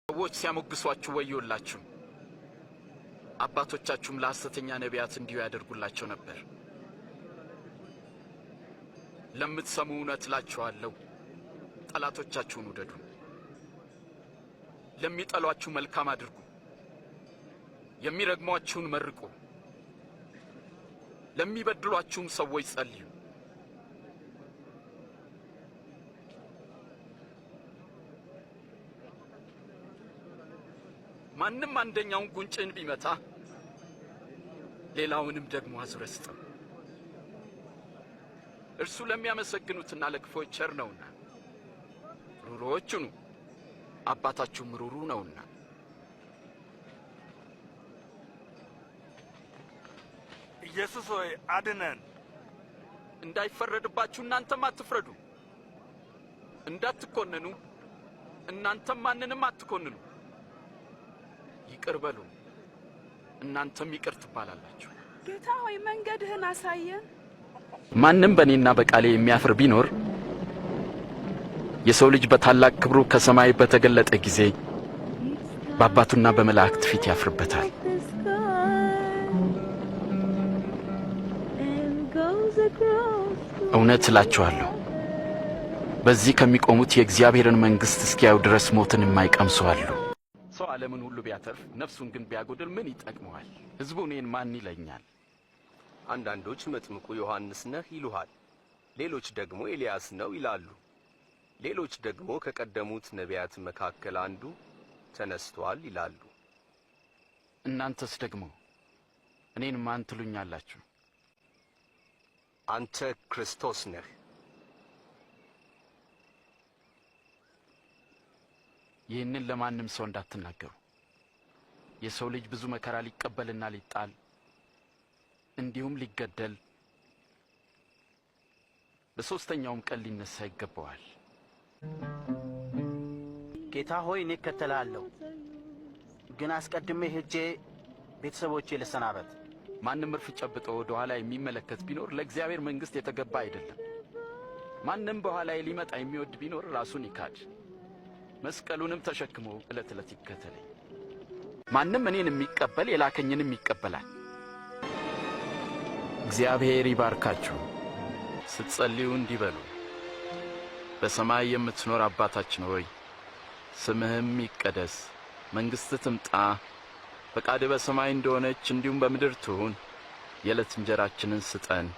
ሰዎች ሲያሞግሷችሁ ወዮላችሁ አባቶቻችሁም ለሐሰተኛ ነቢያት እንዲሁ ያደርጉላቸው ነበር ለምትሰሙ እውነት እላችኋለሁ ጠላቶቻችሁን ውደዱ ለሚጠሏችሁ መልካም አድርጉ የሚረግሟችሁን መርቁ ለሚበድሏችሁም ሰዎች ጸልዩ ማንንም አንደኛውን ጉንጭን ቢመታ ሌላውንም ደግሞ አዝረስጠው እርሱ ለሚያመሰግኑትና ለክፎች ቸር ነውና ሩሩዎች ሁኑ አባታችሁም ሩሩ ነውና ኢየሱስ ሆይ አድነን እንዳይፈረድባችሁ እናንተም አትፍረዱ እንዳትኮነኑ እናንተም ማንንም አትኮንኑ ይቅር በሉ እናንተም ይቅር ትባላላችሁ ጌታ ሆይ መንገድህን አሳየን ማንንም በእኔና በቃሌ የሚያፍር ቢኖር የሰው ልጅ በታላቅ ክብሩ ከሰማይ በተገለጠ ጊዜ በአባቱና በመላእክት ፊት ያፍርበታል እውነት እላችኋለሁ በዚህ ከሚቆሙት የእግዚአብሔርን መንግሥት እስኪያዩ ድረስ ሞትን የማይቀምሱ አሉ ሰው ዓለምን ሁሉ ቢያተርፍ ነፍሱን ግን ቢያጎድል ምን ይጠቅመዋል ሕዝቡ እኔን ማን ይለኛል አንዳንዶች መጥምቁ ዮሐንስ ነህ ይሉሃል ሌሎች ደግሞ ኤልያስ ነው ይላሉ ሌሎች ደግሞ ከቀደሙት ነቢያት መካከል አንዱ ተነስቷል ይላሉ እናንተስ ደግሞ እኔን ማን ትሉኛላችሁ አንተ ክርስቶስ ነህ ይህንን ለማንም ሰው እንዳትናገሩ የሰው ልጅ ብዙ መከራ ሊቀበልና ሊጣል እንዲሁም ሊገደል በሶስተኛውም ቀን ሊነሳ ይገባዋል ጌታ ሆይ እኔ እከተልሃለሁ ግን አስቀድሜ ሄጄ ቤተሰቦቼ ልሰናበት ማንም እርፍ ጨብጦ ወደ ኋላ የሚመለከት ቢኖር ለእግዚአብሔር መንግሥት የተገባ አይደለም ማንም በኋላዬ ሊመጣ የሚወድ ቢኖር ራሱን ይካድ መስቀሉንም ተሸክሞ ዕለት ዕለት ይከተለኝ ማንም እኔን የሚቀበል የላከኝንም ይቀበላል እግዚአብሔር ይባርካችሁ ስትጸልዩ እንዲህ በሉ በሰማይ የምትኖር አባታችን ሆይ ስምህም ይቀደስ መንግሥትህ ትምጣ ፈቃድህ በሰማይ እንደሆነች እንዲሁም በምድር ትሁን የዕለት እንጀራችንን ስጠን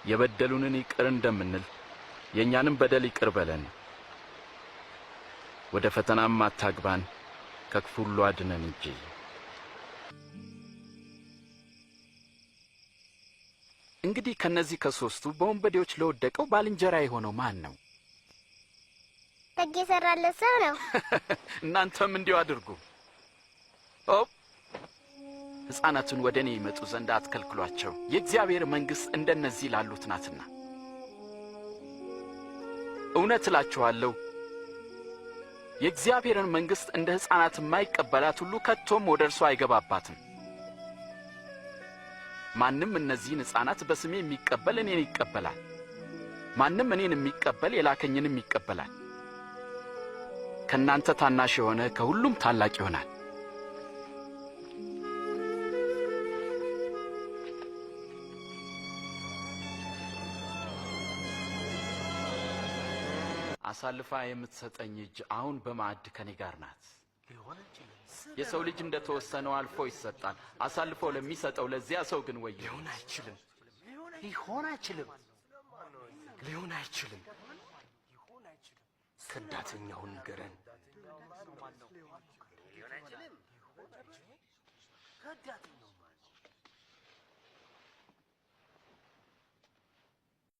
የበደሉንን ይቅር እንደምንል የእኛንም በደል ይቅር በለን ወደ ፈተናም አታግባን ከክፉ ሁሉ አድነን እንጂ እንግዲህ ከነዚህ ከሶስቱ በወንበዴዎች ለወደቀው ባልንጀራ የሆነው ማን ነው ደግ የሰራለት ሰው ነው እናንተም እንዲሁ አድርጉ ሕፃናትን ወደ እኔ ይመጡ ዘንድ አትከልክሏቸው የእግዚአብሔር መንግሥት እንደነዚህ ላሉት ናትና እውነት እላችኋለሁ የእግዚአብሔርን መንግሥት እንደ ሕፃናት የማይቀበላት ሁሉ ከቶም ወደ እርሷ አይገባባትም ማንም እነዚህን ሕፃናት በስሜ የሚቀበል እኔን ይቀበላል ማንም እኔን የሚቀበል የላከኝንም ይቀበላል ከእናንተ ታናሽ የሆነ ከሁሉም ታላቅ ይሆናል አሳልፋ የምትሰጠኝ እጅ አሁን በማዕድ ከኔ ጋር ናት የሰው ልጅ እንደተወሰነው አልፎ ይሰጣል አሳልፎ ለሚሰጠው ለዚያ ሰው ግን ወይ ሊሆን አይችልም ከዳተኛውን ንገረን ሊሆን አይችልም